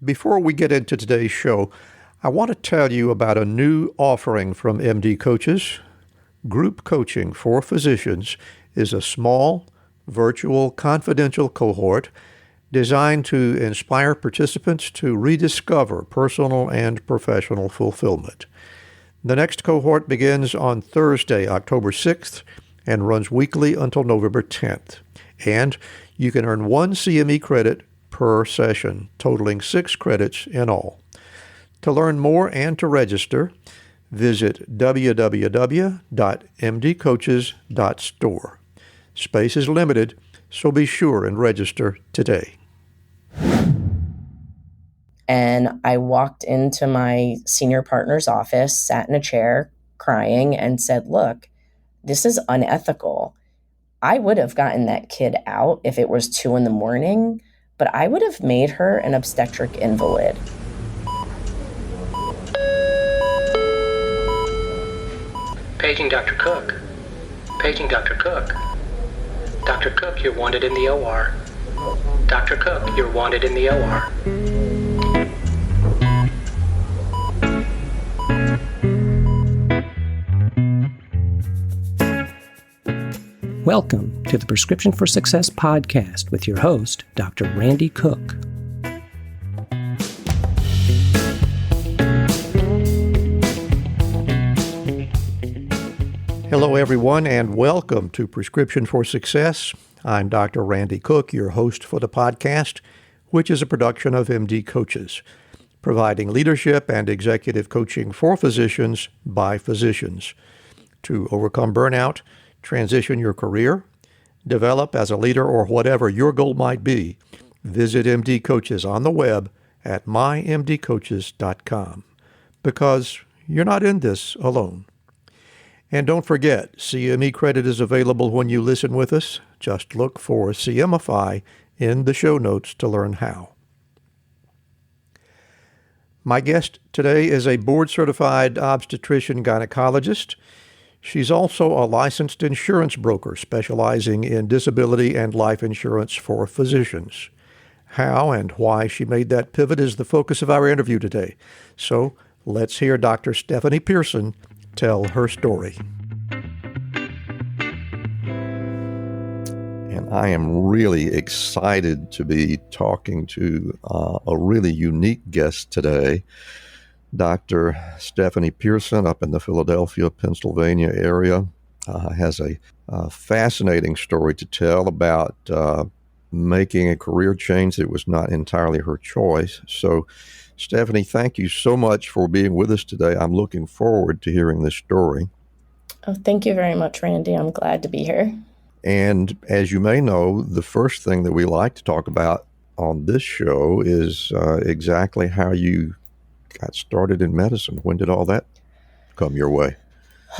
Before we get into today's show, I want to tell you about a new offering from MD Coaches. Group coaching for physicians is a small, virtual, confidential cohort designed to inspire participants to rediscover personal and professional fulfillment. The next cohort begins on Thursday, October 6th, and runs weekly until November 10th. And you can earn 1 CME credit per session, totaling 6 credits in all. To learn more and to register, visit www.mdcoaches.store. Space is limited, so be sure and register today. And I walked into my senior partner's office, sat in a chair, crying, and said, "Look, this is unethical. I would have gotten that kid out if it was 2 a.m, but I would have made her an obstetric invalid." Paging Dr. Cook. Paging Dr. Cook. Dr. Cook, you're wanted in the OR. Dr. Cook, you're wanted in the OR. Welcome to the Prescription for Success podcast with your host, Dr. Randy Cook. Hello, everyone, and welcome to Prescription for Success. I'm Dr. Randy Cook, your host for the podcast, which is a production of MD Coaches, providing leadership and executive coaching for physicians by physicians to overcome burnout, transition your career, develop as a leader, or whatever your goal might be. Visit MD Coaches on the web at mymdcoaches.com, because you're not in this alone. And don't forget, CME credit is available when you listen with us. Just look for CMify in the show notes to learn how. My guest today is a board-certified obstetrician-gynecologist. She's also a licensed insurance broker specializing in disability and life insurance for physicians. How and why she made that pivot is the focus of our interview today. So let's hear Dr. Stephanie Pearson tell her story. And I am really excited to be talking to a really unique guest today. Dr. Stephanie Pearson up in the Philadelphia, Pennsylvania area has a fascinating story to tell about making a career change that was not entirely her choice. So, Stephanie, thank you so much for being with us today. I'm looking forward to hearing this story. Oh, thank you very much, Randy. I'm glad to be here. And as you may know, the first thing that we like to talk about on this show is exactly how you got started in medicine. When did all that come your way?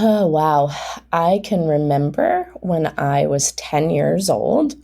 Oh, wow. I can remember when I was 10 years old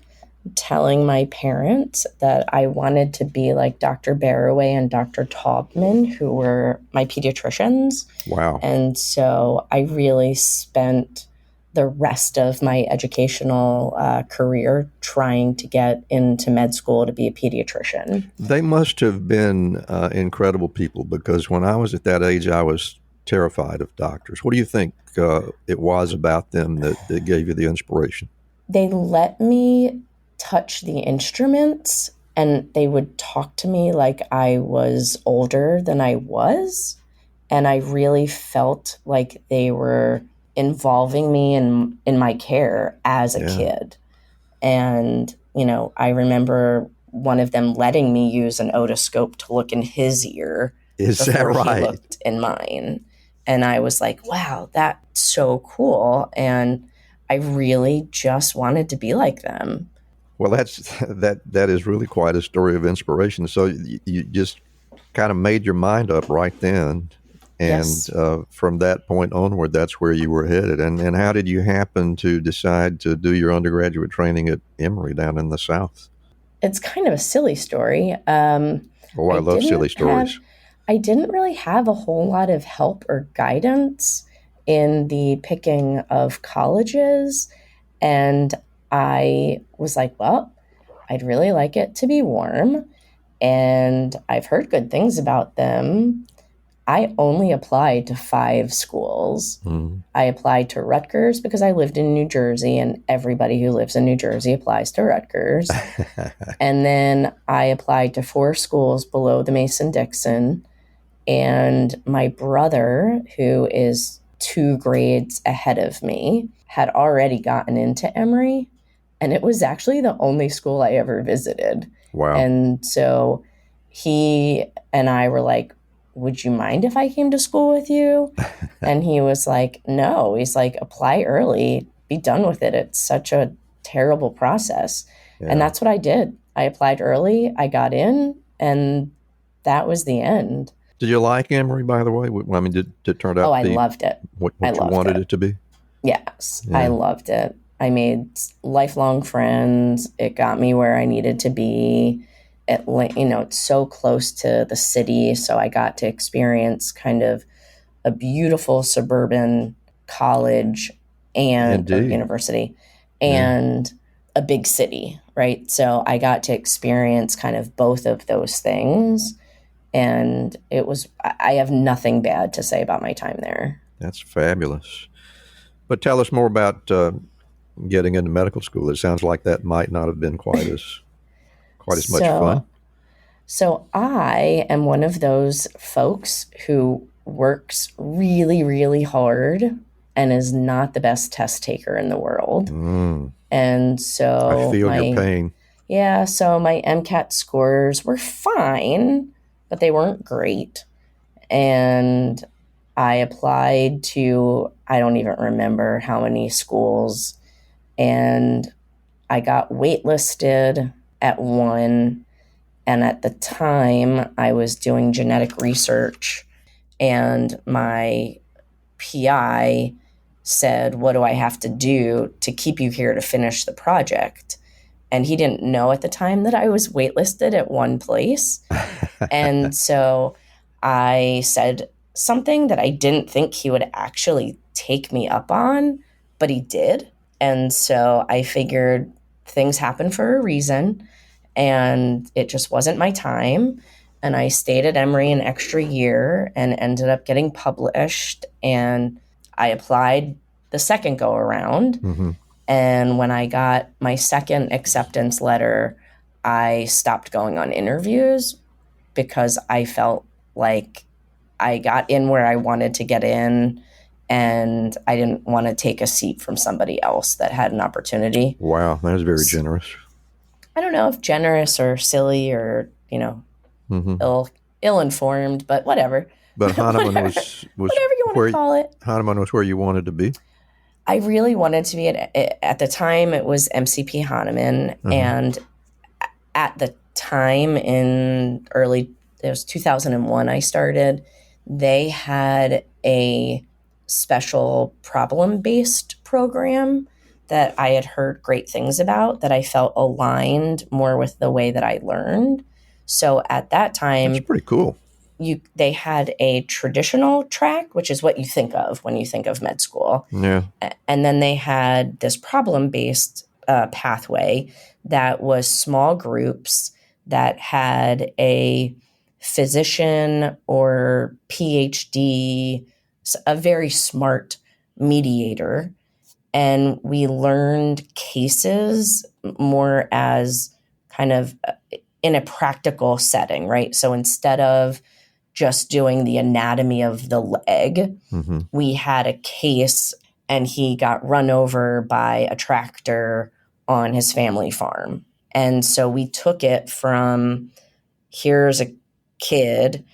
telling my parents that I wanted to be like Dr. Barroway and Dr. Taubman, who were my pediatricians. Wow. And so I really spent the rest of my educational career trying to get into med school to be a pediatrician. They must have been incredible people, because when I was at that age, I was terrified of doctors. What do you think it was about them that gave you the inspiration? They let me touch the instruments, and they would talk to me like I was older than I was. And I really felt like they were involving me in my care as a kid. And, I remember one of them letting me use an otoscope to look in his ear. Is that right? He looked in mine. And I was like, wow, that's so cool. And I really just wanted to be like them. Well, that is really quite a story of inspiration. So you just kind of made your mind up right then. And Yes. From that point onward, that's where you were headed. And how did you happen to decide to do your undergraduate training at Emory down in the South? It's kind of a silly story. I love silly stories. I didn't really have a whole lot of help or guidance in the picking of colleges. And I was like, well, I'd really like it to be warm. and I've heard good things about them. I only applied to 5 schools. I applied to Rutgers because I lived in New Jersey, and everybody who lives in New Jersey applies to Rutgers. And then I applied to 4 schools below the Mason-Dixon. And my brother, who is 2 grades ahead of me, had already gotten into Emory. And it was actually the only school I ever visited. Wow. And so he and I were like, would you mind if I came to school with you? And he was like, no. He's like, apply early, be done with it. It's such a terrible process. Yeah. And that's what I did. I applied early, I got in, and that was the end. Did you like Emory, by the way? I mean, did it turn out to be I loved it. what you wanted it to be? Yes, Yeah. I loved it. I made lifelong friends. It got me where I needed to be. It's so close to the city, so I got to experience kind of a beautiful suburban college and or university and a big city, right? So I got to experience kind of both of those things, and I have nothing bad to say about my time there. That's fabulous. But tell us more about getting into medical school. It sounds like that might not have been quite as much fun. So I am one of those folks who works really, really hard and is not the best test taker in the world. And so I feel your pain. Yeah, so my MCAT scores were fine, but they weren't great. And I applied to, I don't even remember how many schools, and I got waitlisted at one. And at the time, I was doing genetic research, and my PI said, what do I have to do to keep you here to finish the project? And he didn't know at the time that I was waitlisted at one place. And so I said something that I didn't think he would actually take me up on, but he did. And so I figured things happen for a reason. And it just wasn't my time. And I stayed at Emory an extra year and ended up getting published. And I applied the second go around. And when I got my second acceptance letter, I stopped going on interviews because I felt like I got in where I wanted to get in, and I didn't want to take a seat from somebody else that had an opportunity. Wow, that is very generous. I don't know if generous or silly or, ill-informed, but whatever. But Hahnemann was whatever you want to call it. Hahnemann was where you wanted to be? I really wanted to be at the time. It was MCP Hahnemann. And at the time it was 2001 I started, they had a special problem-based program that I had heard great things about, that I felt aligned more with the way that I learned. So at that time, that's pretty cool. They had a traditional track, which is what you think of when you think of med school. Yeah. And then they had this problem-based pathway that was small groups that had a physician or PhD, a very smart mediator. And we learned cases more as kind of in a practical setting, right? So instead of just doing the anatomy of the leg, we had a case, and he got run over by a tractor on his family farm. And so we took it from, here's a kid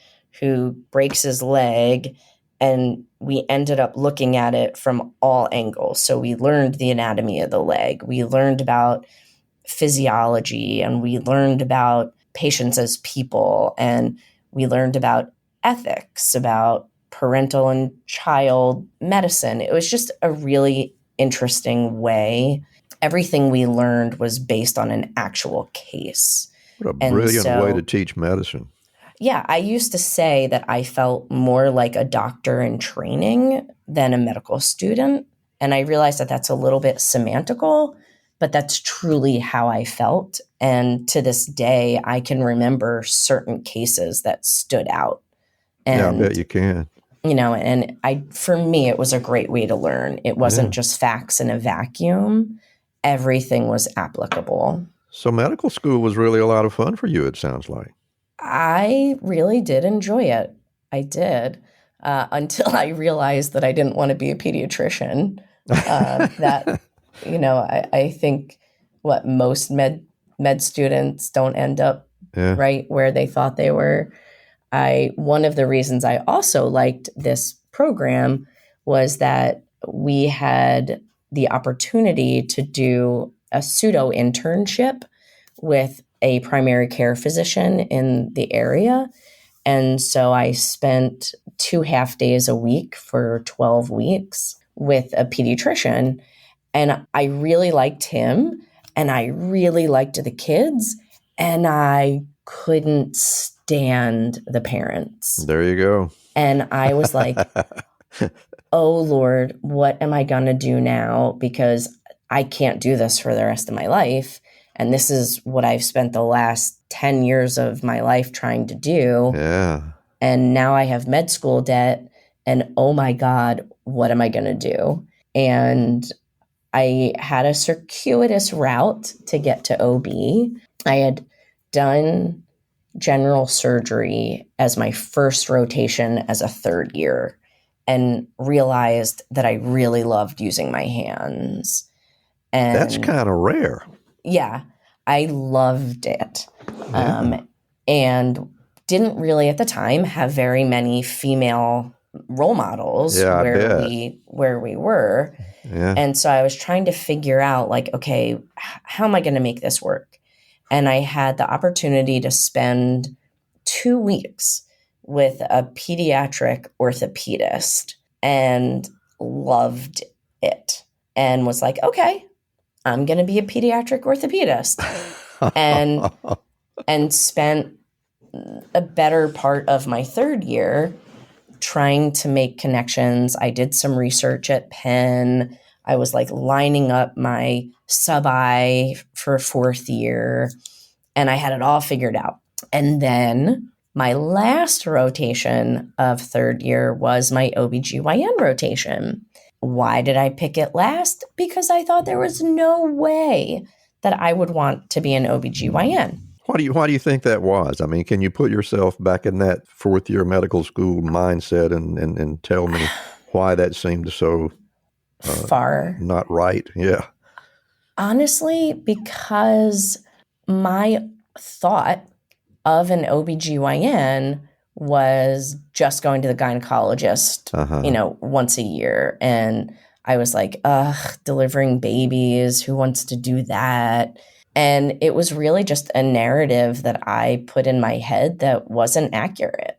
who breaks his leg, and we ended up looking at it from all angles. So we learned the anatomy of the leg. We learned about physiology, and we learned about patients as people, and we learned about ethics, about parental and child medicine. It was just a really interesting way. Everything we learned was based on an actual case. What a brilliant way to teach medicine. Yeah, I used to say that I felt more like a doctor in training than a medical student. And I realized that that's a little bit semantical, but that's truly how I felt. And to this day, I can remember certain cases that stood out. And, I bet you can. And for me, it was a great way to learn. It wasn't just facts in a vacuum. Everything was applicable. So medical school was really a lot of fun for you, it sounds like. I really did enjoy it. I did. Until I realized that I didn't want to be a pediatrician. I think what most med students don't end up right where they thought they were. One of the reasons I also liked this program was that we had the opportunity to do a pseudo internship with a primary care physician in the area. And so I spent 2 half days a week for 12 weeks with a pediatrician. And I really liked him and I really liked the kids and I couldn't stand the parents. There you go. And I was like, oh Lord, what am I going to do now? Because I can't do this for the rest of my life. And this is what I've spent the last 10 years of my life trying to do. Yeah. And now I have med school debt. And oh my God, what am I going to do? And I had a circuitous route to get to OB. I had done general surgery as my first rotation as a third year and realized that I really loved using my hands. And that's kind of rare. Yeah, I loved it. And didn't really at the time have very many female role models where we were. Yeah. And so I was trying to figure out like, okay, how am I going to make this work? And I had the opportunity to spend 2 weeks with a pediatric orthopedist and loved it and was like, okay, I'm going to be a pediatric orthopedist and spent a better part of my third year trying to make connections. I did some research at Penn. I was like lining up my sub-I for fourth year and I had it all figured out. And then my last rotation of third year was my OBGYN rotation. Why did I pick it last? Because I thought there was no way that I would want to be an OBGYN. Why do you think that was? I mean, can you put yourself back in that fourth year medical school mindset and tell me why that seemed so far not right? Yeah. Honestly, because my thought of an OBGYN was just going to the gynecologist, once a year. And I was like, delivering babies, who wants to do that? And it was really just a narrative that I put in my head that wasn't accurate.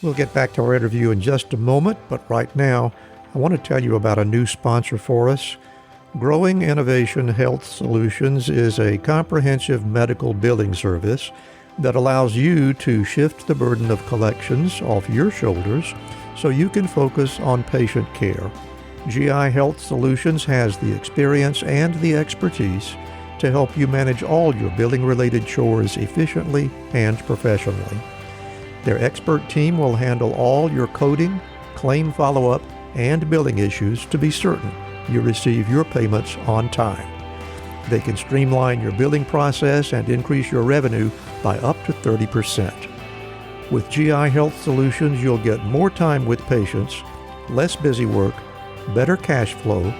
We'll get back to our interview in just a moment, but right now, I want to tell you about a new sponsor for us. Growing Innovation Health Solutions is a comprehensive medical billing service that allows you to shift the burden of collections off your shoulders so you can focus on patient care. GI Health Solutions has the experience and the expertise to help you manage all your billing-related chores efficiently and professionally. Their expert team will handle all your coding, claim follow-up, and billing issues to be certain you receive your payments on time. They can streamline your billing process and increase your revenue by up to 30%. With GI Health Solutions, you'll get more time with patients, less busy work, better cash flow,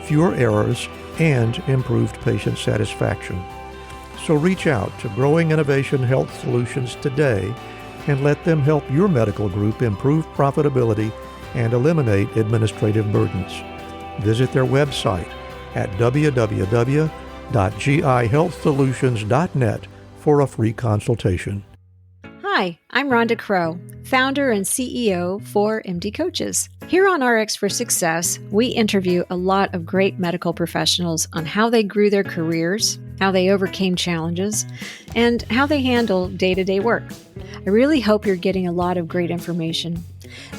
fewer errors, and improved patient satisfaction. So reach out to Growing Innovation Health Solutions today and let them help your medical group improve profitability and eliminate administrative burdens. Visit their website at www.gihealthsolutions.net for a free consultation. Hi, I'm Rhonda Crow, founder and CEO for MD Coaches. Here on RX for Success, we interview a lot of great medical professionals on how they grew their careers, how they overcame challenges, and how they handle day-to-day work. I really hope you're getting a lot of great information.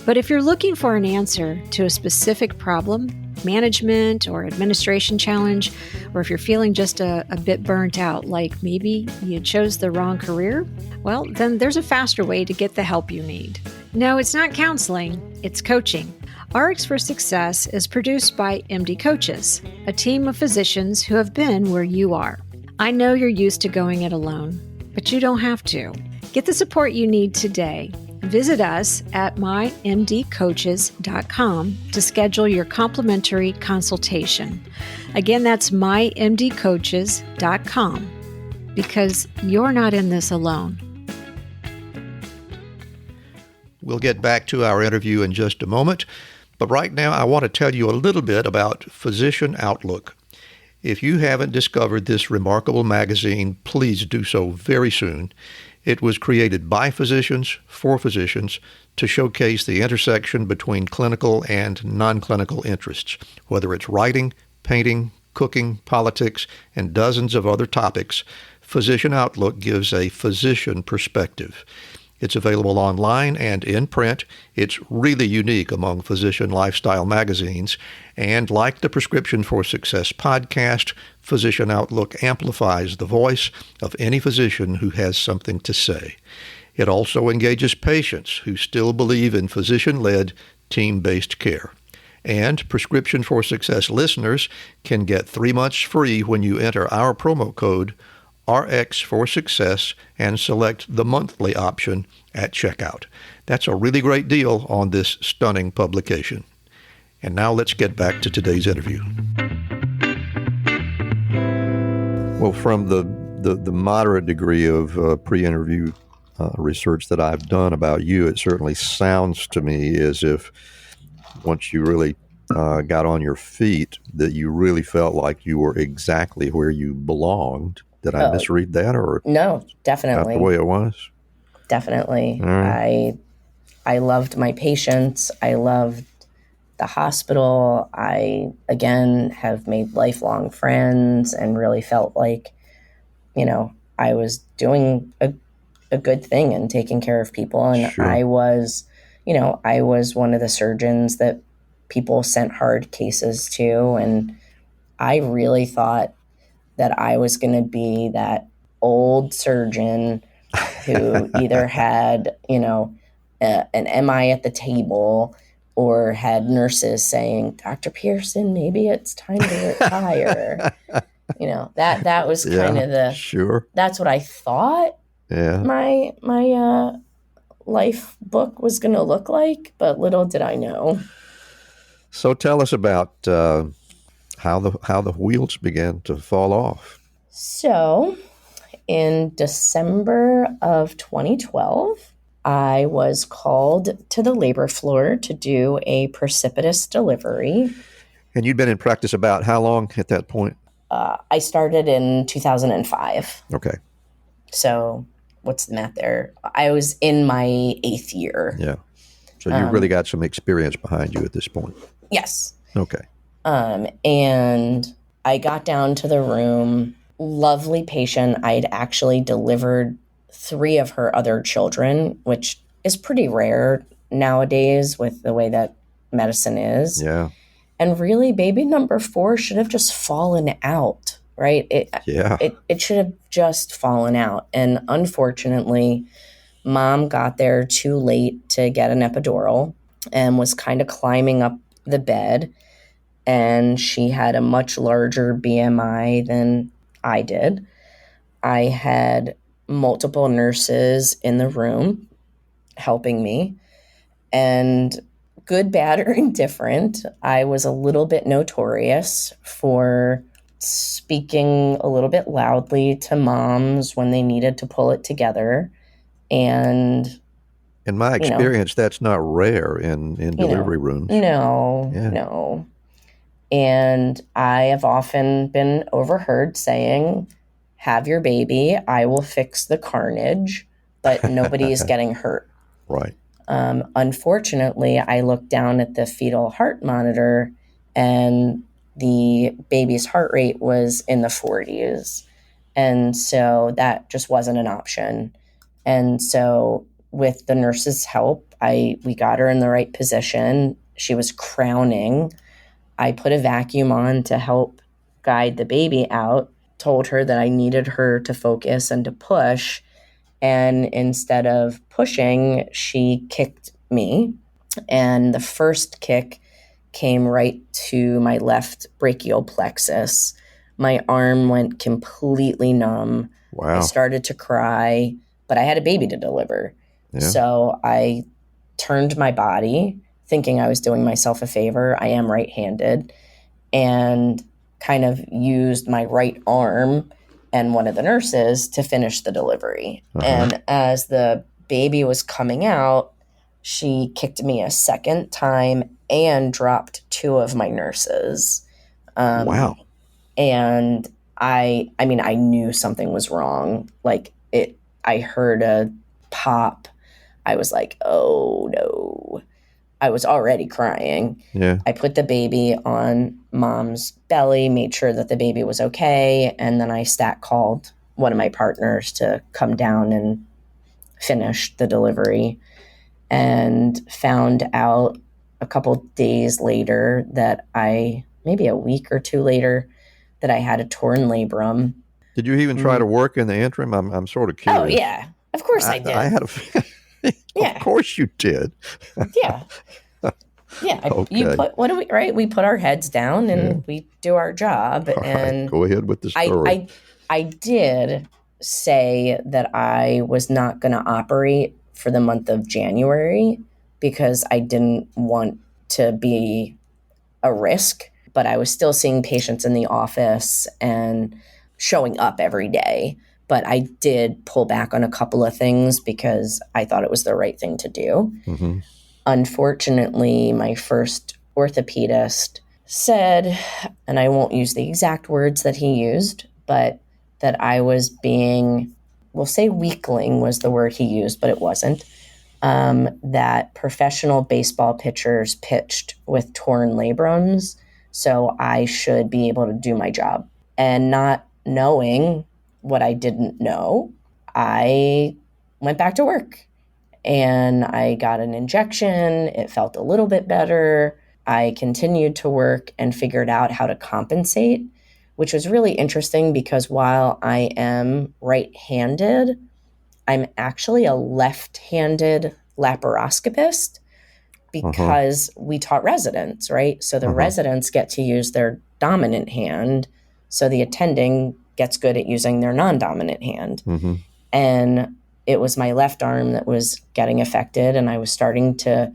But if you're looking for an answer to a specific problem, management or administration challenge, or if you're feeling just a bit burnt out, like maybe you chose the wrong career, well, then there's a faster way to get the help you need. No, it's not counseling, it's coaching. RX for Success is produced by MD Coaches, a team of physicians who have been where you are. I know you're used to going it alone, but you don't have to. Get the support you need today. Visit us at mymdcoaches.com to schedule your complimentary consultation. Again, that's mymdcoaches.com, because you're not in this alone. We'll get back to our interview in just a moment, but right now I want to tell you a little bit about Physician Outlook. If you haven't discovered this remarkable magazine, please do so very soon. It was created by physicians, for physicians, to showcase the intersection between clinical and non-clinical interests. Whether it's writing, painting, cooking, politics, and dozens of other topics, Physician Outlook gives a physician perspective. It's available online and in print. It's really unique among physician lifestyle magazines. And like the Prescription for Success podcast, Physician Outlook amplifies the voice of any physician who has something to say. It also engages patients who still believe in physician-led, team-based care. And Prescription for Success listeners can get 3 months free when you enter our promo code RX for Success and select the monthly option at checkout. That's a really great deal on this stunning publication. And now let's get back to today's interview. Well, from the moderate degree of pre-interview research that I've done about you, it certainly sounds to me as if once you really got on your feet, that you really felt like you were exactly where you belonged. Did I misread that, or no? Definitely not the way it was. Definitely, right. I loved my patients. I loved the hospital. I again have made lifelong friends, and really felt like, I was doing a good thing and taking care of people. And sure. I was one of the surgeons that people sent hard cases to, and I really thought that I was going to be that old surgeon who either had, an MI at the table or had nurses saying, Dr. Pearson, maybe it's time to retire. That was kind of sure. That's what I thought my life book was going to look like, but little did I know. So tell us about how the wheels began to fall off. So in December of 2012, I was called to the labor floor to do a precipitous delivery. And you'd been in practice about how long at that point? I started in 2005. Okay. So what's the math there? I was in my 8th year. Yeah. So you really got some experience behind you at this point. Yes. Okay. And I got down to the room, lovely patient. I'd actually delivered 3 of her other children, which is pretty rare nowadays with the way that medicine is. Yeah. And really, baby number 4 should have just fallen out, right? It should have just fallen out. And unfortunately, mom got there too late to get an epidural and was kind of climbing up the bed. And she had a much larger BMI than I did. I had multiple nurses in the room helping me. And good, bad, or indifferent, I was a little bit notorious for speaking a little bit loudly to moms when they needed to pull it together. And in my experience, that's not rare in delivery rooms. No. And I have often been overheard saying, have your baby, I will fix the carnage, but nobody is getting hurt. Right. Unfortunately, I looked down at the fetal heart monitor and the baby's heart rate was in the 40s. And so that just wasn't an option. And so with the nurse's help, we got her in the right position. She was crowning. I put a vacuum on to help guide the baby out, told her that I needed her to focus and to push. And instead of pushing, she kicked me. And the first kick came right to my left brachial plexus. My arm went completely numb. Wow. I started to cry, but I had a baby to deliver. Yeah. So I turned my body, thinking I was doing myself a favor. I am right-handed, and kind of used my right arm and one of the nurses to finish the delivery. And as the baby was coming out, she kicked me a second time and dropped two of my nurses. Wow. And I mean, I knew something was wrong. Like I heard a pop. I was like, oh no. I was already crying. Yeah. I put the baby on mom's belly, made sure that the baby was okay. And then I stat called one of my partners to come down and finish the delivery, and found out a couple days later that maybe a week or two later, that I had a torn labrum. Did you even try to work in the interim? I'm sort of curious. Oh, yeah. Of course I did. I had Yeah. Of course you did. Yeah. Yeah. Okay. We put our heads down and we do our job. All and right, go ahead with the story. I did say that I was not going to operate for the month of January because I didn't want to be a risk, but I was still seeing patients in the office and showing up every day. But I did pull back on a couple of things because I thought it was the right thing to do. Mm-hmm. Unfortunately, my first orthopedist said, and I won't use the exact words that he used, but that I was being, we'll say weakling was the word he used, but it wasn't, that professional baseball pitchers pitched with torn labrums, so I should be able to do my job. And not knowing what I didn't know, I went back to work and I got an injection. It felt a little bit better. I continued to work and figured out how to compensate, which was really interesting because while I am right-handed, I'm actually a left-handed laparoscopist because we taught residents, right? So the residents get to use their dominant hand, so the attending gets good at using their non-dominant hand. Mm-hmm. And it was my left arm that was getting affected, and I was starting to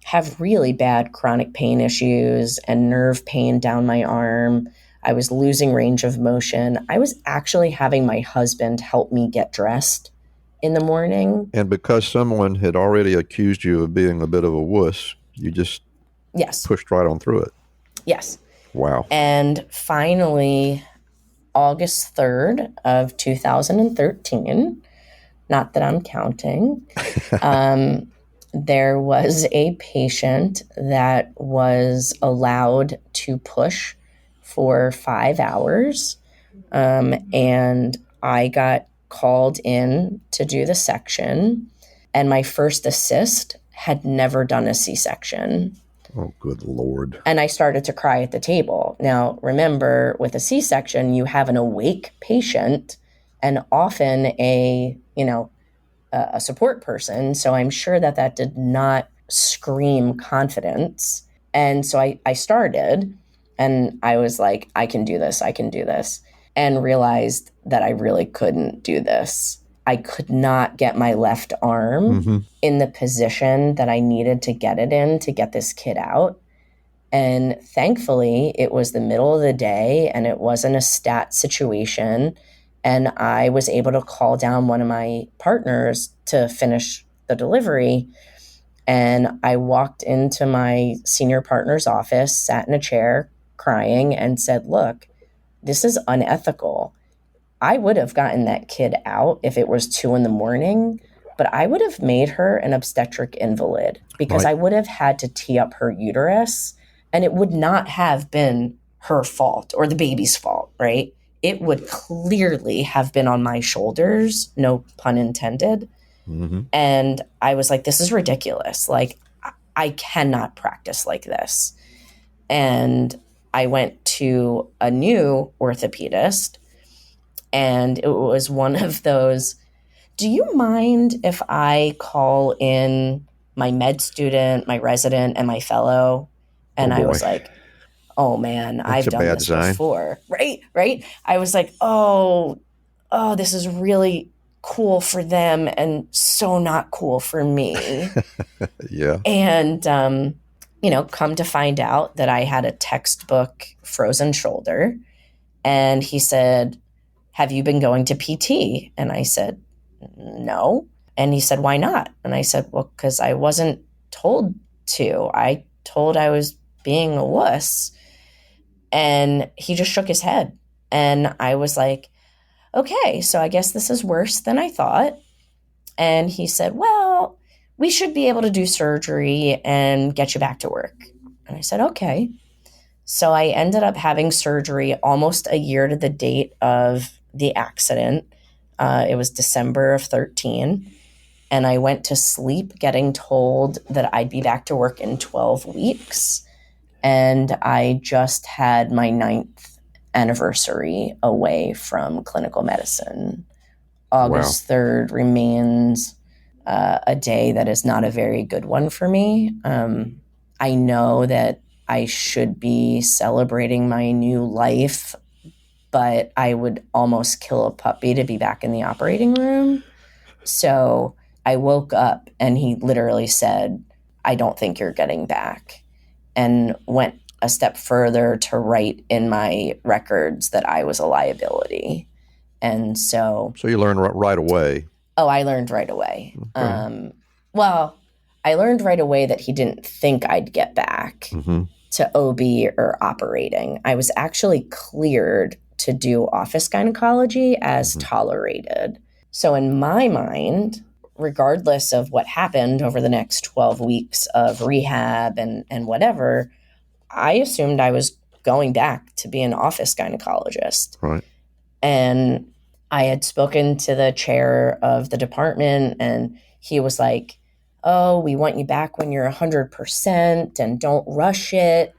have really bad chronic pain issues and nerve pain down my arm. I was losing range of motion. I was actually having my husband help me get dressed in the morning. And because someone had already accused you of being a bit of a wuss, you just pushed right on through it. Yes. Wow. And finally, August 3rd of 2013, not that I'm counting, there was a patient that was allowed to push for 5 hours. And I got called in to do the section. And my first assist had never done a C-section. Oh, good Lord. And I started to cry at the table. Now, remember, with a C-section, you have an awake patient and often a support person. So I'm sure that did not scream confidence. And so I started, and I was like, I can do this, and realized that I really couldn't do this. I could not get my left arm in the position that I needed to get it in to get this kid out. And thankfully, it was the middle of the day and it wasn't a stat situation. And I was able to call down one of my partners to finish the delivery. And I walked into my senior partner's office, sat in a chair, crying, and said, look, this is unethical. I would have gotten that kid out if it was 2 a.m, but I would have made her an obstetric invalid because I would have had to tee up her uterus, and it would not have been her fault or the baby's fault, right? It would clearly have been on my shoulders, no pun intended. And I was like, this is ridiculous. Like, I cannot practice like this. And I went to a new orthopedist, and it was one of those, do you mind if I call in my med student, my resident, and my fellow? And I was like, oh man, I've done this before. Right. I was like, oh, this is really cool for them and so not cool for me. Yeah. And, come to find out that I had a textbook frozen shoulder. And he said, have you been going to PT? And I said, no. And he said, why not? And I said, well, because I wasn't told to. I told I was being a wuss. And he just shook his head. And I was like, okay, so I guess this is worse than I thought. And he said, well, we should be able to do surgery and get you back to work. And I said, okay. So I ended up having surgery almost a year to the date of the accident. It was December of 13. And I went to sleep getting told that I'd be back to work in 12 weeks. And I just had my 9th anniversary away from clinical medicine. August 3rd remains a day that is not a very good one for me. I know that I should be celebrating my new life, but I would almost kill a puppy to be back in the operating room. So I woke up and he literally said, I don't think you're getting back, and went a step further to write in my records that I was a liability. And so you learned right away. Oh, I learned right away. Okay. I learned right away that he didn't think I'd get back to OB or operating. I was actually cleared to do office gynecology as tolerated. So in my mind, regardless of what happened over the next 12 weeks of rehab and whatever, I assumed I was going back to be an office gynecologist. Right. And I had spoken to the chair of the department, and he was like, oh, we want you back when you're 100% and don't rush it.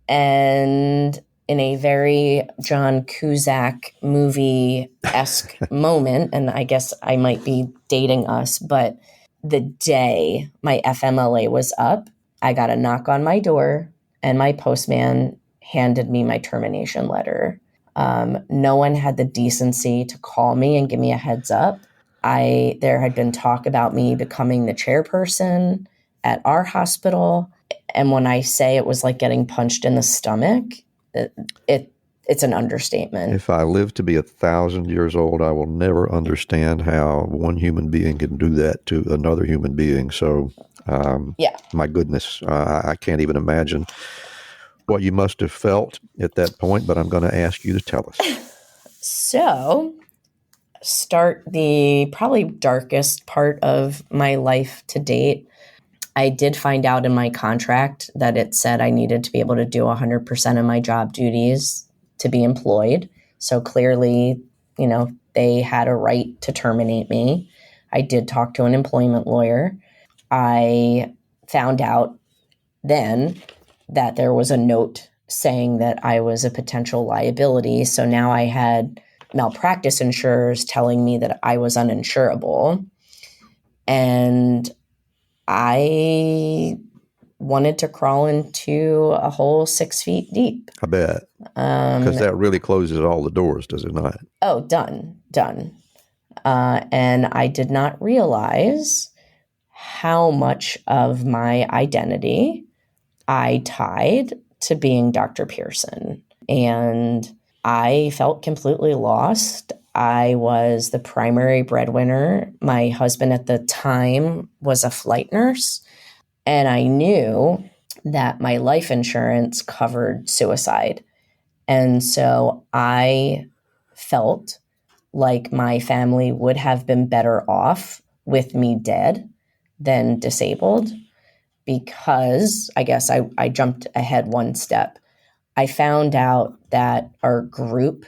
And in a very John Cusack movie-esque moment, and I guess I might be dating us, but the day my FMLA was up, I got a knock on my door, and my postman handed me my termination letter. No one had the decency to call me and give me a heads up. There had been talk about me becoming the chairperson at our hospital. And when I say it was like getting punched in the stomach, it's an understatement. If I live to be 1,000 years old, I will never understand how one human being can do that to another human being. So, my goodness, I can't even imagine what you must have felt at that point, but I'm going to ask you to tell us. So, start the probably darkest part of my life to date. I did find out in my contract that it said I needed to be able to do 100% of my job duties to be employed. So clearly, they had a right to terminate me. I did talk to an employment lawyer. I found out then that there was a note saying that I was a potential liability. So now I had malpractice insurers telling me that I was uninsurable. And I wanted to crawl into a hole 6 feet deep. I bet. Because that really closes all the doors, does it not? Oh, done. And I did not realize how much of my identity I tied to being Dr. Pearson. And I felt completely lost. I was the primary breadwinner. My husband at the time was a flight nurse. And I knew that my life insurance covered suicide. And so I felt like my family would have been better off with me dead than disabled, because I guess I jumped ahead one step. I found out that our group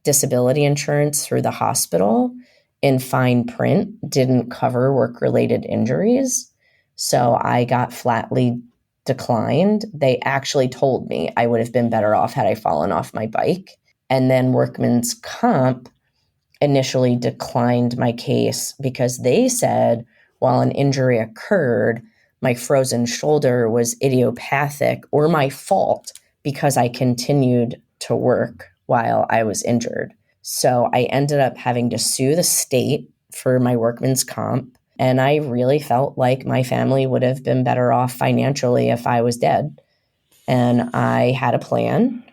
disability insurance through the hospital in fine print didn't cover work-related injuries. So I got flatly declined, they actually told me I would have been better off had I fallen off my bike. And then workman's comp initially declined my case because they said while an injury occurred, my frozen shoulder was idiopathic or my fault because I continued to work while I was injured. So I ended up having to sue the state for my workman's comp. And I really felt like my family would have been better off financially if I was dead. And I had a plan.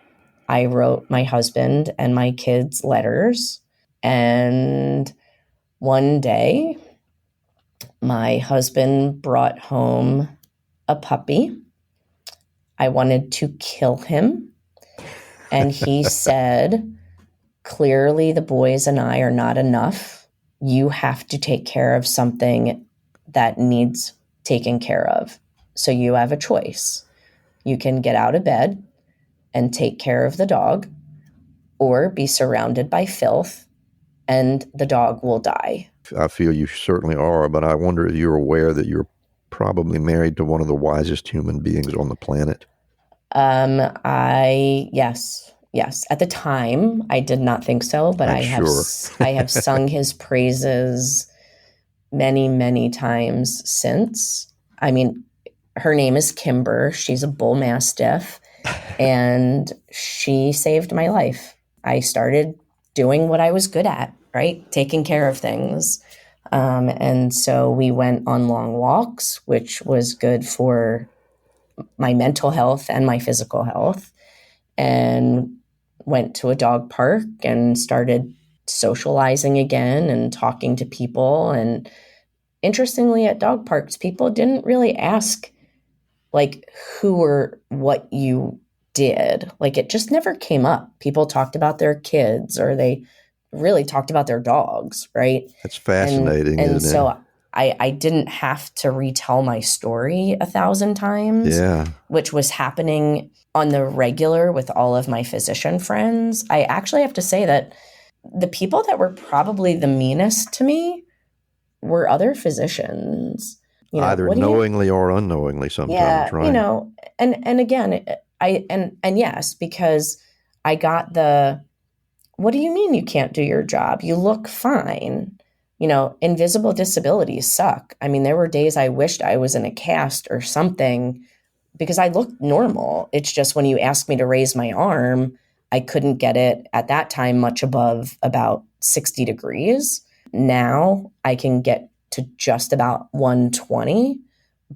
I wrote my husband and my kids letters. And one day, my husband brought home a puppy. I wanted to kill him. And he said, clearly the boys and I are not enough. You have to take care of something that needs taken care of. So you have a choice. You can get out of bed and take care of the dog, or be surrounded by filth and the dog will die. I feel you certainly are, but I wonder if you're aware that you're probably married to one of the wisest human beings on the planet. Yes. At the time, I did not think so, but I have sung his praises many, many times since. I mean, her name is Kimber. She's a bull mastiff, and she saved my life. I started doing what I was good at, right? Taking care of things. And so we went on long walks, which was good for my mental health and my physical health, and went to a dog park and started socializing again and talking to people. And interestingly, at dog parks, people didn't really ask like who or what you did. Like it just never came up. People talked about their kids, or they really talked about their dogs, right? That's fascinating, and isn't so it? I didn't have to retell my story 1,000 times, which was happening on the regular with all of my physician friends. I actually have to say that the people that were probably the meanest to me were other physicians. You know, either knowingly or unknowingly sometimes, right? You know, and again, and yes, because I got the, what do you mean you can't do your job? You look fine. You know, invisible disabilities suck. I mean, there were days I wished I was in a cast or something because I looked normal. It's just when you asked me to raise my arm, I couldn't get it at that time much above about 60 degrees. Now I can get to just about 120.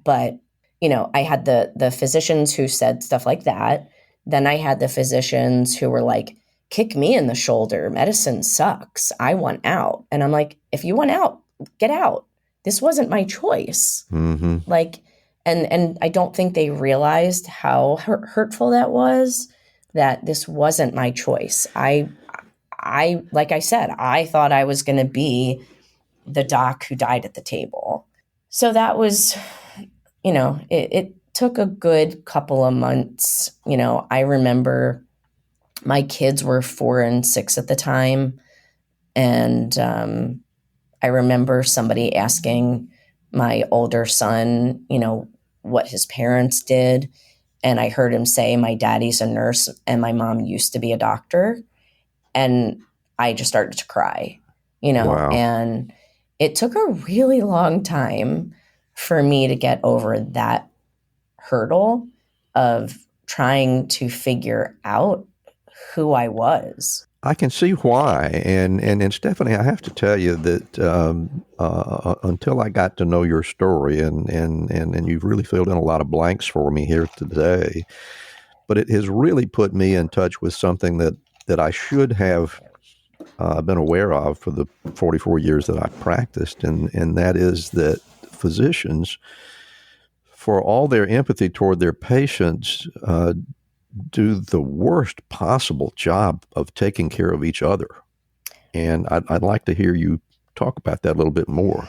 But, you know, I had the physicians who said stuff like that. Then I had the physicians who were like, kick me in the shoulder. Medicine sucks. I want out. And I'm like, if you want out, get out. This wasn't my choice. Mm-hmm. Like, and I don't think they realized how hurtful that was, that this wasn't my choice. I like I said, I thought I was going to be the doc who died at the table. So that was, you know, it took a good couple of months. You know, I remember my kids were 4 and 6 at the time. And I remember somebody asking my older son, you know, what his parents did. And I heard him say, my daddy's a nurse and my mom used to be a doctor. And I just started to cry, you know, wow. And it took a really long time for me to get over that hurdle of trying to figure out who I was. I can see why. And Stephanie, I have to tell you that until I got to know your story, and you've really filled in a lot of blanks for me here today, but it has really put me in touch with something that I should have been aware of for the 44 years that I've practiced, and that is that physicians, for all their empathy toward their patients, do the worst possible job of taking care of each other. And I'd like to hear you talk about that a little bit more.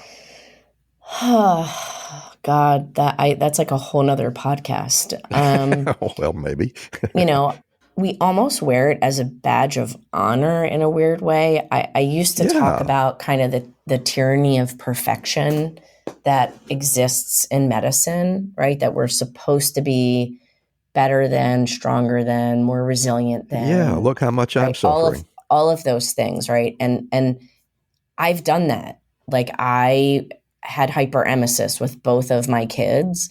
God, that's like a whole nother podcast. Well, maybe. You know, we almost wear it as a badge of honor in a weird way. I used to talk about kind of the tyranny of perfection that exists in medicine, right? That we're supposed to be better than, stronger than, more resilient than. Yeah, look how much I'm right? suffering. All of those things, right? And I've done that. Like, I had hyperemesis with both of my kids.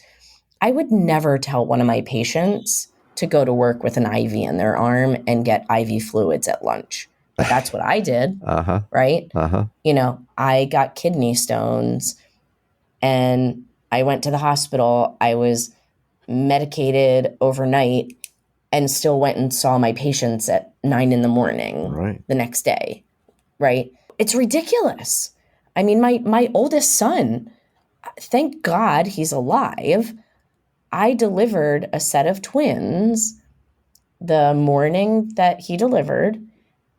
I would never tell one of my patients to go to work with an IV in their arm and get IV fluids at lunch. But that's what I did, right? You know, I got kidney stones and I went to the hospital. I was medicated overnight and still went and saw my patients at 9 a.m. the next day, right? It's ridiculous. I mean, my oldest son, thank God he's alive. I delivered a set of twins the morning that he delivered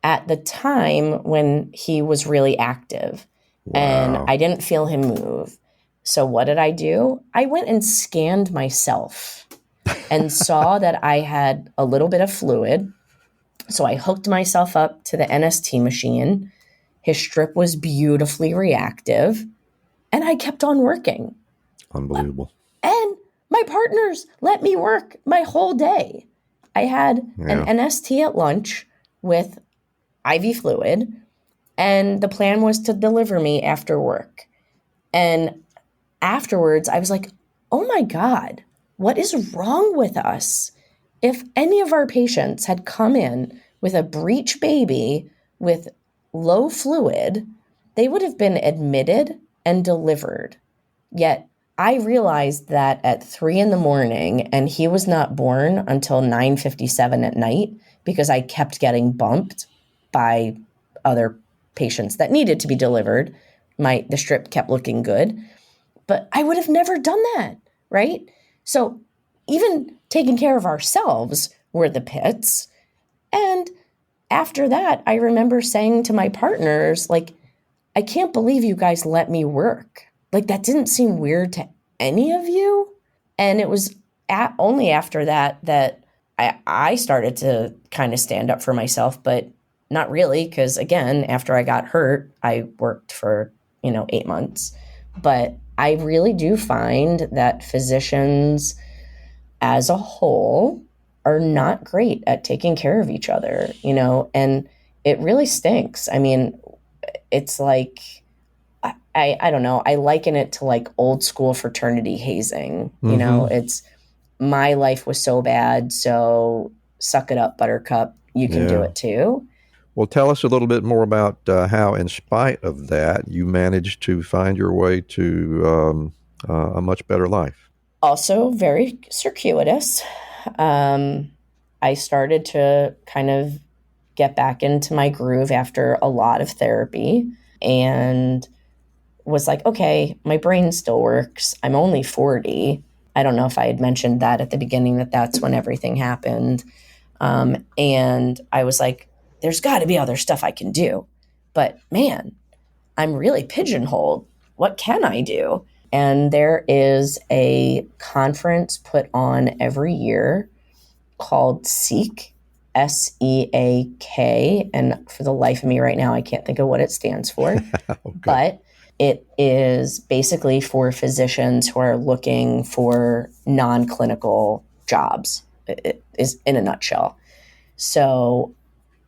at the time when he was really active. Wow. And I didn't feel him move. So what did I do? I went and scanned myself and saw that I had a little bit of fluid. So I hooked myself up to the NST machine. His strip was beautifully reactive, and I kept on working. Unbelievable. And my partners let me work my whole day. I had an NST at lunch with IV fluid, and the plan was to deliver me after work. And afterwards, I was like, oh my God, what is wrong with us? If any of our patients had come in with a breech baby with low fluid, they would have been admitted and delivered. Yet I realized that at 3 a.m, and he was not born until 9:57 at night because I kept getting bumped by other patients that needed to be delivered. The strip kept looking good, but I would have never done that, right? So even taking care of ourselves were the pits. And after that, I remember saying to my partners, like, I can't believe you guys let me work. Like, that didn't seem weird to any of you. And it was only after that I started to kind of stand up for myself, but not really, because again, after I got hurt, I worked for, 8 months. But I really do find that physicians as a whole are not great at taking care of each other, and it really stinks. I mean, it's like, I don't know, I liken it to like old school fraternity hazing. It's, my life was so bad, so suck it up, buttercup, you can do it too. Well, tell us a little bit more about how, in spite of that, you managed to find your way to a much better life. Also very circuitous. I started to kind of get back into my groove after a lot of therapy and was like, okay, my brain still works. I'm only 40. I don't know if I had mentioned that at the beginning, that's when everything happened. And I was like, there's got to be other stuff I can do. But man, I'm really pigeonholed. What can I do? And there is a conference put on every year called SEAK, SEAK. And for the life of me right now, I can't think of what it stands for. Okay. But it is basically for physicians who are looking for non-clinical jobs. It is in a nutshell. So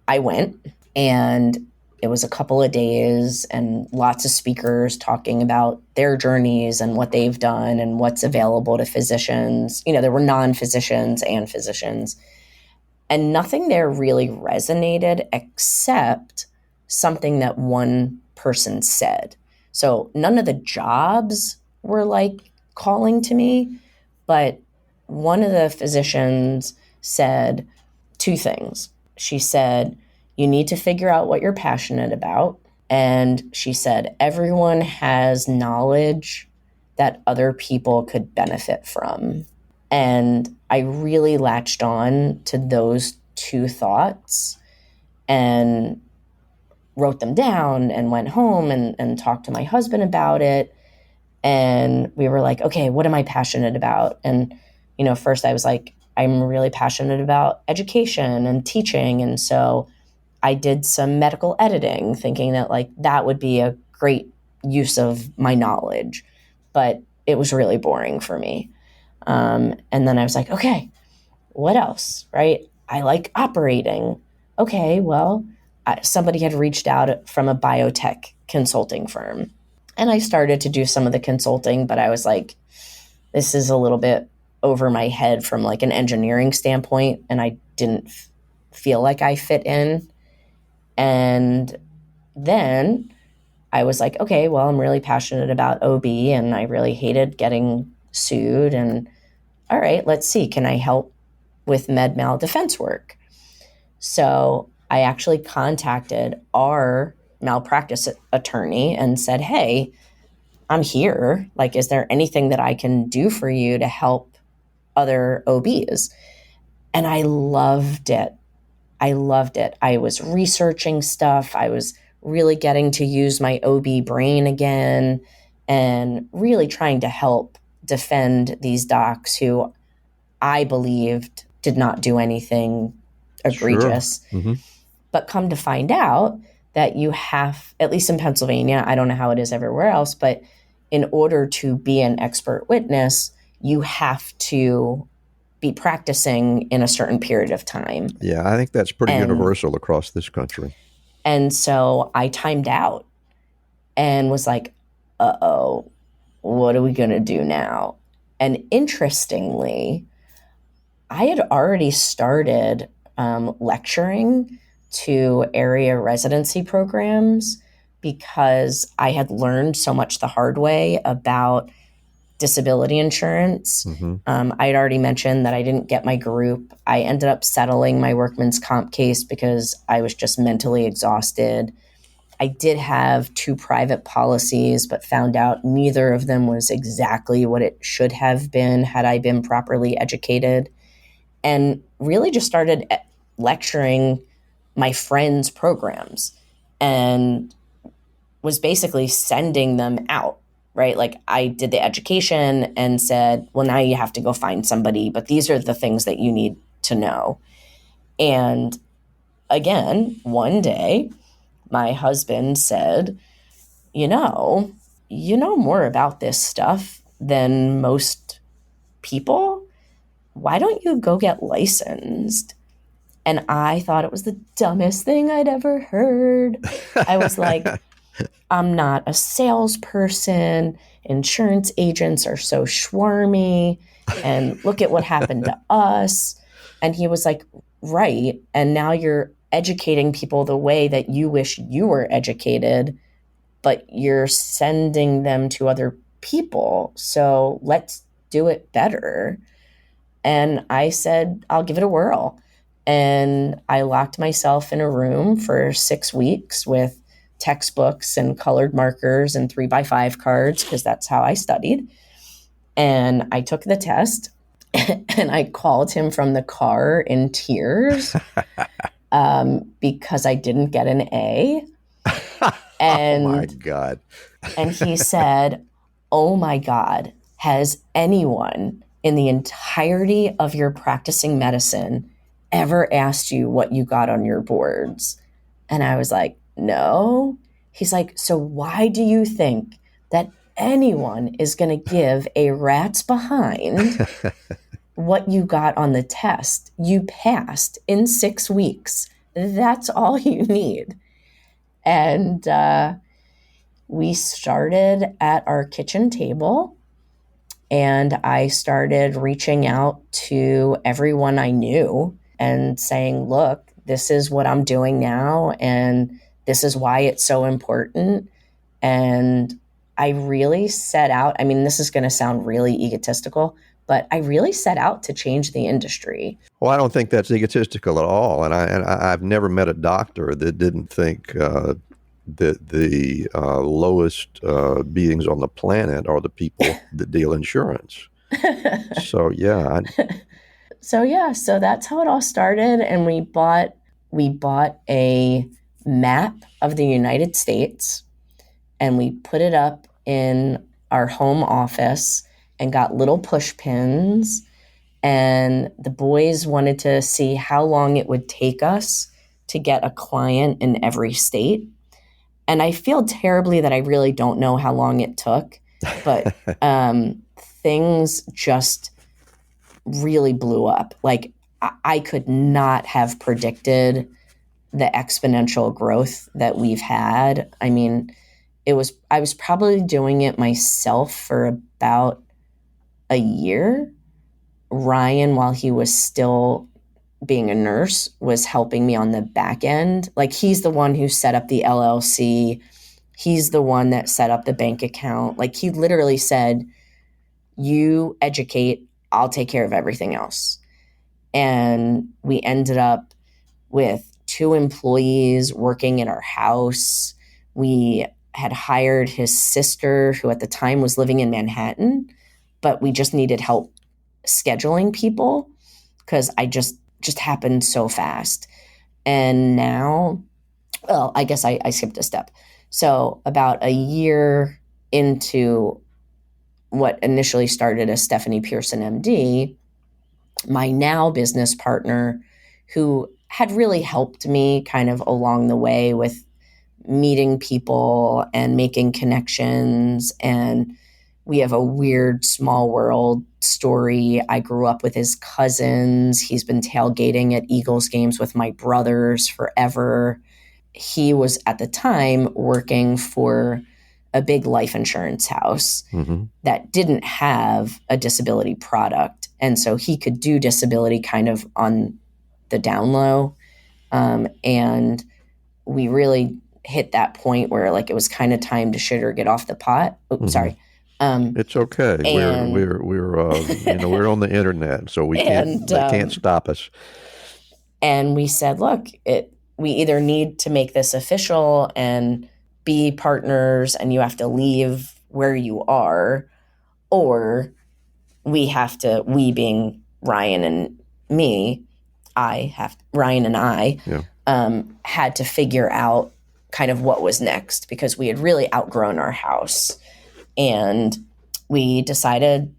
I went, and it was a couple of days and lots of speakers talking about their journeys and what they've done and what's available to physicians. There were non-physicians and physicians, and nothing there really resonated except something that one person said. So none of the jobs were like calling to me, but one of the physicians said 2 things. She said, you need to figure out what you're passionate about. And she said, everyone has knowledge that other people could benefit from. And I really latched on to those 2 thoughts and wrote them down and went home and talked to my husband about it. And we were like, okay, what am I passionate about? And, first I was like, I'm really passionate about education and teaching. And so I did some medical editing, thinking that like that would be a great use of my knowledge. but it was really boring for me. And then I was like, okay, what else, right? I like operating. Okay, well, somebody had reached out from a biotech consulting firm. And I started to do some of the consulting, but I was like, this is a little bit over my head from like an engineering standpoint, and I didn't feel like I fit in. And then I was like, okay, well, I'm really passionate about OB, and I really hated getting sued. And all right, let's see, can I help with med mal defense work? So I actually contacted our malpractice attorney and said, hey, I'm here. Like, is there anything that I can do for you to help other OBs? And I loved it. I was researching stuff. I was really getting to use my OB brain again and really trying to help defend these docs who I believed did not do anything egregious. Sure. Mm-hmm. But come to find out that you have, at least in Pennsylvania, I don't know how it is everywhere else, but in order to be an expert witness, you have to be practicing in a certain period of time. Yeah, I think that's pretty universal across this country. And so I timed out and was like, uh-oh, what are we going to do now? And interestingly, I had already started lecturing to area residency programs because I had learned so much the hard way about disability insurance. Mm-hmm. I had already mentioned that I didn't get my group. I ended up settling my workman's comp case because I was just mentally exhausted. I did have 2 private policies, but found out neither of them was exactly what it should have been had I been properly educated. And really just started lecturing my friends' programs and was basically sending them out, right? Like I did the education and said, well, now you have to go find somebody, but these are the things that you need to know. And again, one day, my husband said, you know more about this stuff than most people. Why don't you go get licensed? And I thought it was the dumbest thing I'd ever heard. I was like, I'm not a salesperson. Insurance agents are so schwarmy. And look at what happened to us. And he was like, right. And now you're educating people the way that you wish you were educated, but you're sending them to other people. So let's do it better. And I said, I'll give it a whirl. And I locked myself in a room for 6 weeks with textbooks and colored markers and 3x5 cards, because that's how I studied. And I took the test and I called him from the car in tears because I didn't get an A. And, oh my God. And he said, oh my God, has anyone in the entirety of your practicing medicine ever asked you what you got on your boards? And I was like, no. He's like, so why do you think that anyone is going to give a rat's behind what you got on the test? You passed in 6 weeks. That's all you need. And we started at our kitchen table, and I started reaching out to everyone I knew and saying, look, this is what I'm doing now, and this is why it's so important. And I really set out, I mean, this is going to sound really egotistical, but I really set out to change the industry. Well, I don't think that's egotistical at all. And I've never met a doctor that didn't think that the lowest beings on the planet are the people that deal insurance. So, yeah. So that's how it all started. And we bought a map of the United States, and we put it up in our home office and got little push pins. And the boys wanted to see how long it would take us to get a client in every state. And I feel terribly that I really don't know how long it took, but things just really blew up. Like I could not have predicted the exponential growth that we've had. I mean, I was probably doing it myself for about a year. Ryan, while he was still being a nurse, was helping me on the back end. Like he's the one who set up the LLC. He's the one that set up the bank account. Like he literally said, you educate, I'll take care of everything else. And we ended up with 2 employees working in our house. We had hired his sister, who at the time was living in Manhattan, but we just needed help scheduling people because I just happened so fast. And now, well, I guess I skipped a step. So about a year into what initially started as Stephanie Pearson, MD, my now business partner, who had really helped me kind of along the way with meeting people and making connections. And we have a weird small world story. I grew up with his cousins. He's been tailgating at Eagles games with my brothers forever. He was at the time working for a big life insurance house that didn't have a disability product. And so he could do disability kind of on the down low. And we really hit that point where like it was kind of time to shit or get off the pot. Oops, sorry. It's okay. We're on the internet, so they can't stop us. And we said, look, we either need to make this official and be partners, and you have to leave where you are, or we being Ryan and me, Ryan and I had to figure out kind of what was next, because we had really outgrown our house. And we decided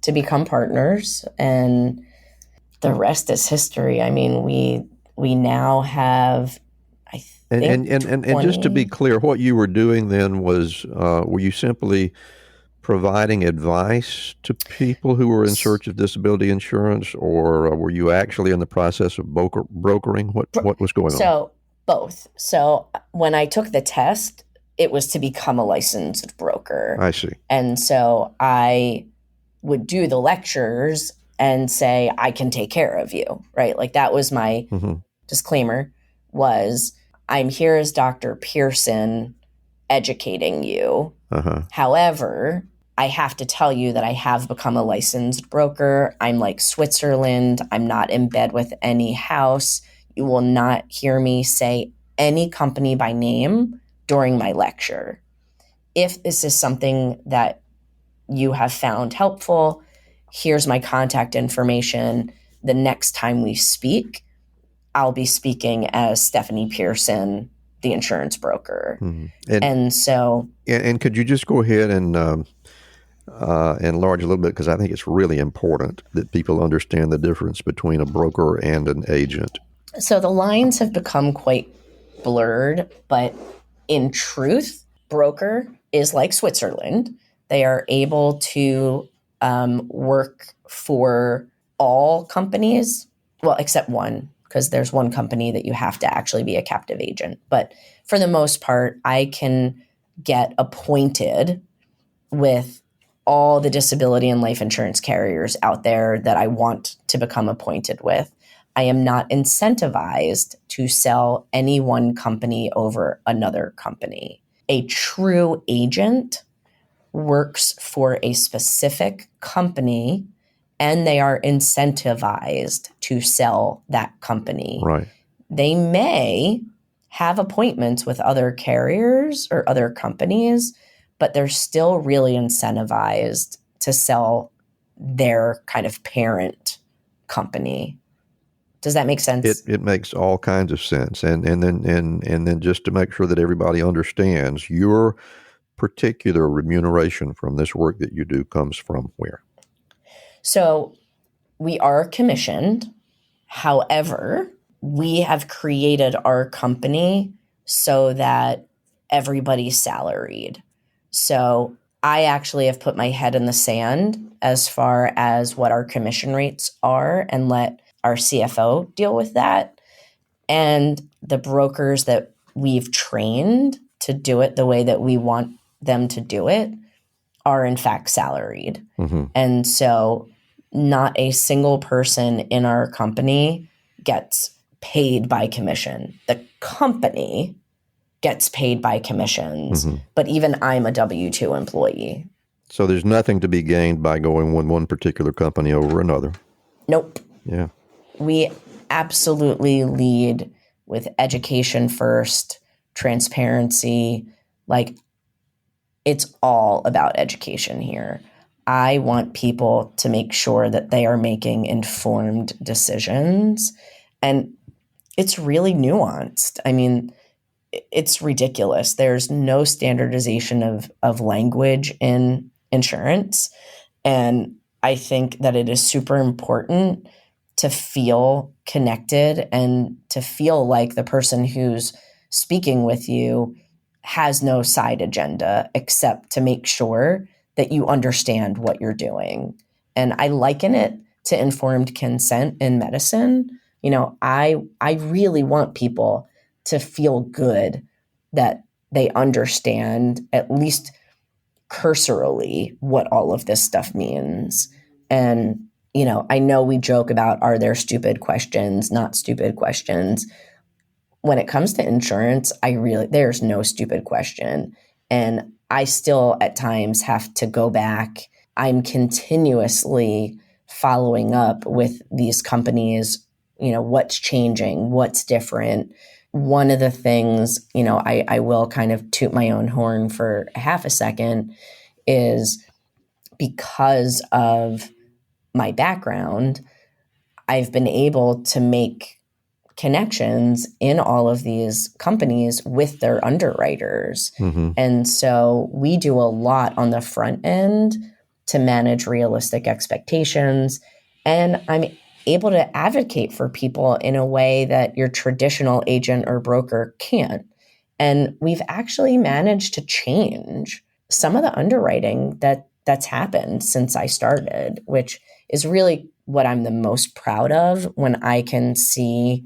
to become partners, and the rest is history. I mean, we now have, I think, and just to be clear, what you were doing then was, were you simply providing advice to people who were in search of disability insurance, or were you actually in the process of brokering? What was going on? So both. So when I took the test, it was to become a licensed broker. I see. And so I would do the lectures and say, I can take care of you, right? Like that was my disclaimer, was I'm here as Dr. Pearson educating you. However, I have to tell you that I have become a licensed broker. I'm like Switzerland. I'm not in bed with any house. You will not hear me say any company by name during my lecture. If this is something that you have found helpful, here's my contact information. The next time we speak, I'll be speaking as Stephanie Pearson, the insurance broker. And so... And could you just go ahead and enlarge a little bit, because I think it's really important that people understand the difference between a broker and an agent. So the lines have become quite blurred, but in truth, broker is like Switzerland. They are able to work for all companies, well, except one, because there's one company that you have to actually be a captive agent. But for the most part, I can get appointed with all the disability and life insurance carriers out there that I want to become appointed with. I am not incentivized to sell any one company over another company. A true agent works for a specific company, and they are incentivized to sell that company. Right. They may have appointments with other carriers or other companies, but they're still really incentivized to sell their kind of parent company. Does that make sense? It makes all kinds of sense. And then just to make sure that everybody understands, your particular remuneration from this work that you do comes from where? So we are commissioned. However, we have created our company so that everybody's salaried. So I actually have put my head in the sand as far as what our commission rates are and let our CFO deal with that. And the brokers that we've trained to do it the way that we want them to do it are in fact salaried. Mm-hmm. And so not a single person in our company gets paid by commission. The company gets paid by commissions, but even I'm a W-2 employee. So there's nothing to be gained by going with one particular company over another. Nope. Yeah. We absolutely lead with education first, transparency. Like, it's all about education here. I want people to make sure that they are making informed decisions. And it's really nuanced. I mean, it's ridiculous. There's no standardization of language in insurance. And I think that it is super important to feel connected and to feel like the person who's speaking with you has no side agenda except to make sure that you understand what you're doing. And I liken it to informed consent in medicine. You know, I really want people to feel good that they understand at least cursorily what all of this stuff means. And, you know, I know we joke about, are there stupid questions, not stupid questions? When it comes to insurance, there's no stupid question. And I still at times have to go back. I'm continuously following up with these companies, you know, what's changing, what's different. One of the things, you know, I will kind of toot my own horn for half a second is because of my background, I've been able to make connections in all of these companies with their underwriters. And so we do a lot on the front end to manage realistic expectations. And I'm able to advocate for people in a way that your traditional agent or broker can't. And we've actually managed to change some of the underwriting that's happened since I started, which is really what I'm the most proud of when I can see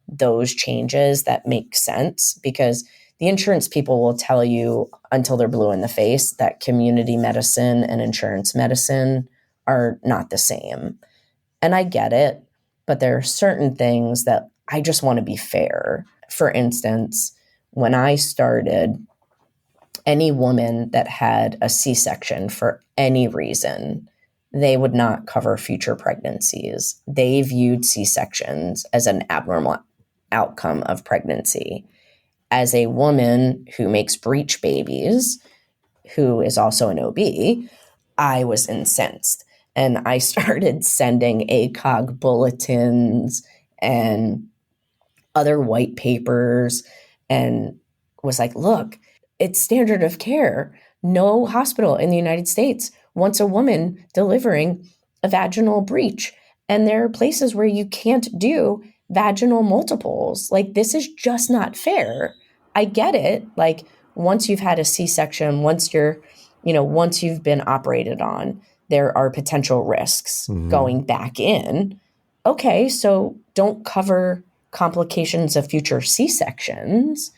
those changes that make sense, because the insurance people will tell you until they're blue in the face that community medicine and insurance medicine are not the same. And I get it, but there are certain things that I just want to be fair. For instance, when I started, any woman that had a C-section for any reason, they would not cover future pregnancies. They viewed C-sections as an abnormal outcome of pregnancy. As a woman who makes breech babies, who is also an OB, I was incensed. And I started sending FACOG bulletins and other white papers and was like, look, it's standard of care. No hospital in the United States wants a woman delivering a vaginal breech. And there are places where you can't do vaginal multiples. Like, this is just not fair. I get it. Like, once you've had a C-section, once you've been operated on, there are potential risks going back in. Okay, so don't cover complications of future C-sections,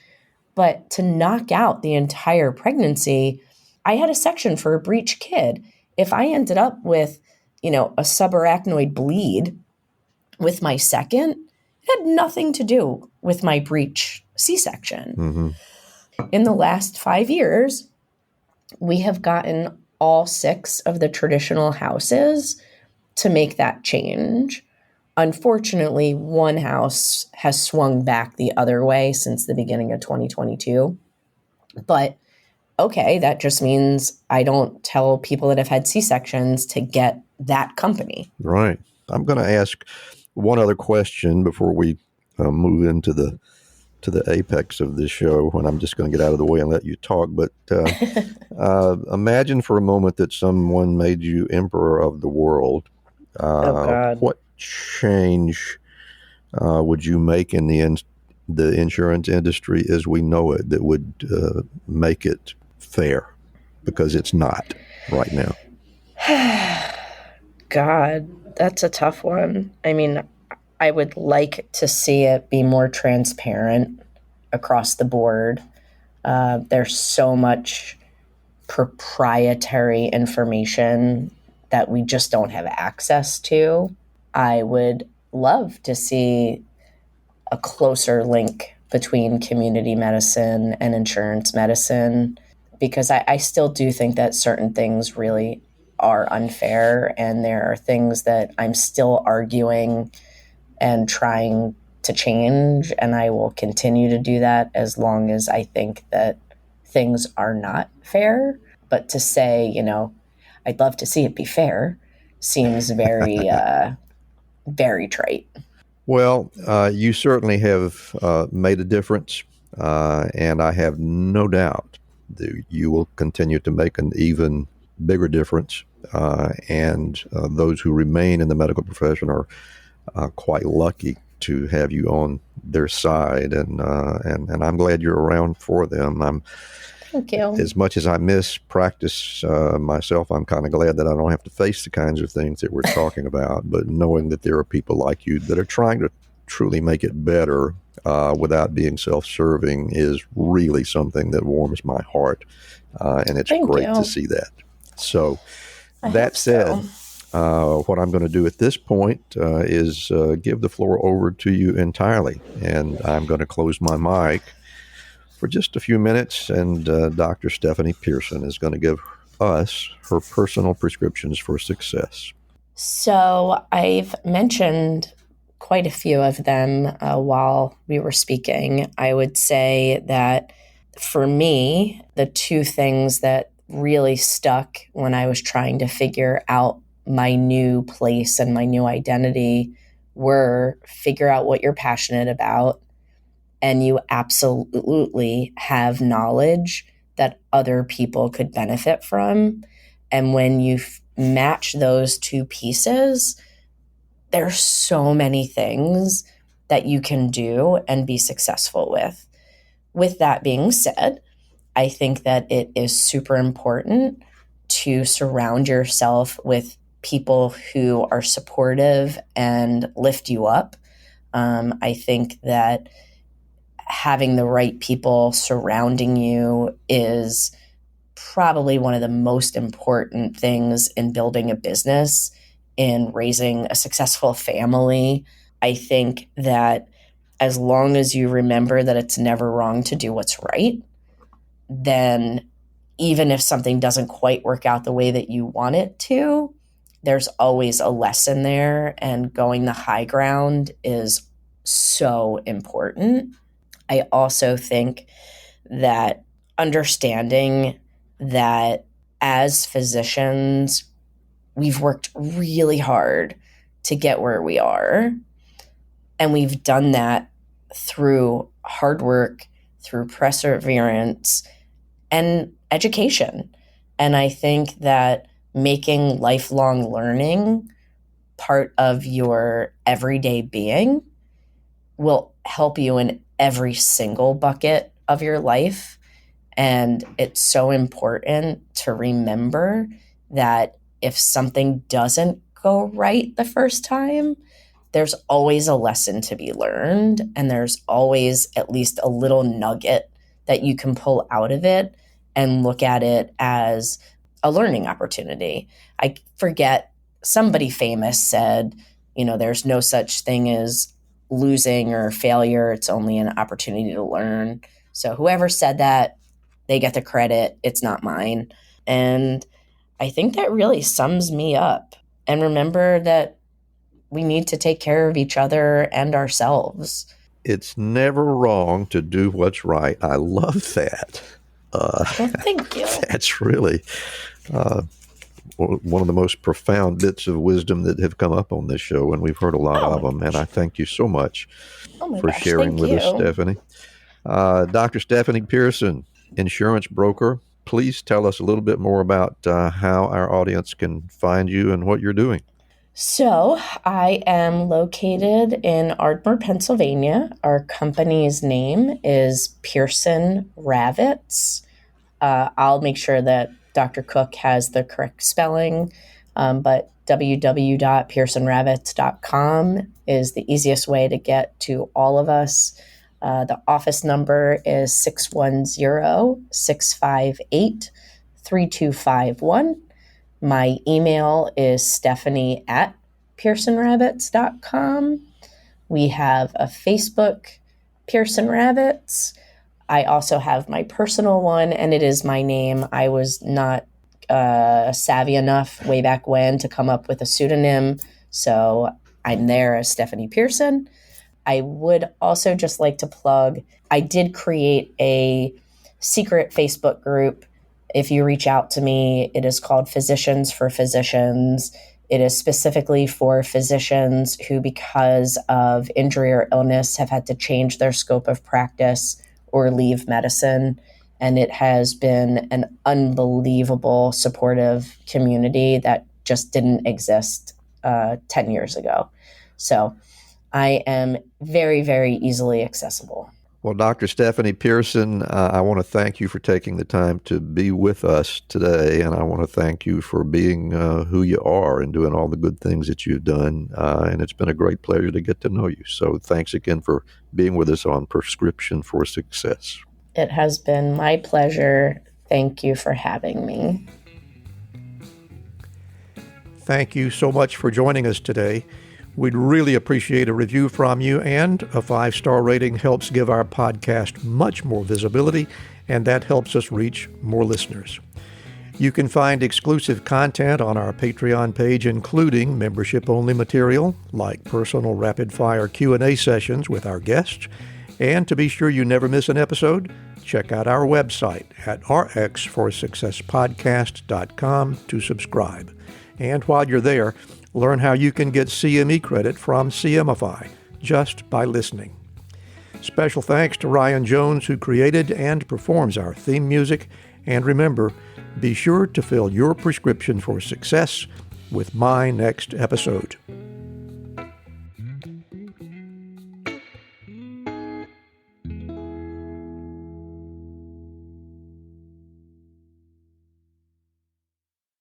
but to knock out the entire pregnancy, I had a section for a breech kid. If I ended up with, a subarachnoid bleed with my second, it had nothing to do with my breech C-section. In the last 5 years, we have gotten all 6 of the traditional houses to make that change. Unfortunately, one house has swung back the other way since the beginning of 2022. But okay, that just means I don't tell people that have had C-sections to get that company. Right. I'm going to ask one other question before we move into the apex of this show, and I'm just going to get out of the way and let you talk. But imagine for a moment that someone made you emperor of the world. Oh, God. What change would you make in the insurance industry as we know it that would make it fair? because it's not right now? God, that's a tough one. I mean, I would like to see it be more transparent across the board. There's so much proprietary information that we just don't have access to. I would love to see a closer link between community medicine and insurance medicine, because I still do think that certain things really are unfair, and there are things that I'm still arguing and trying to change, and I will continue to do that as long as I think that things are not fair. But to say, I'd love to see it be fair seems very, very trite. Well, you certainly have made a difference, and I have no doubt that you will continue to make an even bigger difference. And those who remain in the medical profession are quite lucky to have you on their side, and I'm glad you're around for them. Thank you. As much as I miss practice myself, I'm kind of glad that I don't have to face the kinds of things that we're talking about. But knowing that there are people like you that are trying to truly make it better without being self-serving is really something that warms my heart, and it's great to see that. So that said, what I'm going to do at this point is give the floor over to you entirely, and I'm going to close my mic for just a few minutes, and Dr. Stephanie Pearson is going to give us her personal prescriptions for success. So I've mentioned quite a few of them while we were speaking. I would say that for me, the two things that really stuck when I was trying to figure out my new place and my new identity were figure out what you're passionate about, and you absolutely have knowledge that other people could benefit from. And when you match those two pieces, there's so many things that you can do and be successful with. With that being said, I think that it is super important to surround yourself with people who are supportive and lift you up. I think that having the right people surrounding you is probably one of the most important things in building a business, in raising a successful family. I think that as long as you remember that it's never wrong to do what's right, then even if something doesn't quite work out the way that you want it to, there's always a lesson there, and going the high ground is so important. I also think that understanding that as physicians, we've worked really hard to get where we are. And we've done that through hard work, through perseverance, and education. And I think that making lifelong learning part of your everyday being will help you in every single bucket of your life. And it's so important to remember that if something doesn't go right the first time, there's always a lesson to be learned, and there's always at least a little nugget that you can pull out of it and look at it as a learning opportunity. I forget, somebody famous said, there's no such thing as losing or failure. It's only an opportunity to learn. So whoever said that, they get the credit. It's not mine. And I think that really sums me up. And remember that we need to take care of each other and ourselves. It's never wrong to do what's right. I love that. Well, thank you. That's really one of the most profound bits of wisdom that have come up on this show, and we've heard a lot of them. And I thank you so much for sharing with us, Stephanie. Dr. Stephanie Pearson, insurance broker. Please tell us a little bit more about how our audience can find you and what you're doing. So I am located in Ardmore, Pennsylvania. Our company's name is Pearson Ravitz. I'll make sure that Dr. Cook has the correct spelling, but www.pearsonrabbits.com is the easiest way to get to all of us. The office number is 610-658-3251. My email is stephanie@pearsonrabbits.com. We have a Facebook, Pearson Rabbits. I also have my personal one, and it is my name. I was not savvy enough way back when to come up with a pseudonym, so I'm there as Stephanie Pearson. I would also just like to plug, I did create a secret Facebook group. If you reach out to me, it is called Physicians for Physicians. It is specifically for physicians who, because of injury or illness, have had to change their scope of practice or leave medicine. And it has been an unbelievable supportive community that just didn't exist 10 years ago. So I am very, very easily accessible. Well, Dr. Stephanie Pearson, I want to thank you for taking the time to be with us today, and I want to thank you for being who you are and doing all the good things that you've done, and it's been a great pleasure to get to know you. So thanks again for being with us on Prescription for Success. It has been my pleasure. Thank you for having me. Thank you so much for joining us today. We'd really appreciate a review from you, and a 5-star rating helps give our podcast much more visibility, and that helps us reach more listeners. You can find exclusive content on our Patreon page, including membership-only material like personal rapid-fire Q&A sessions with our guests. And to be sure you never miss an episode, check out our website at rxforsuccesspodcast.com to subscribe. And while you're there, learn how you can get CME credit from CMify just by listening. Special thanks to Ryan Jones, who created and performs our theme music. And remember, be sure to fill your prescription for success with my next episode.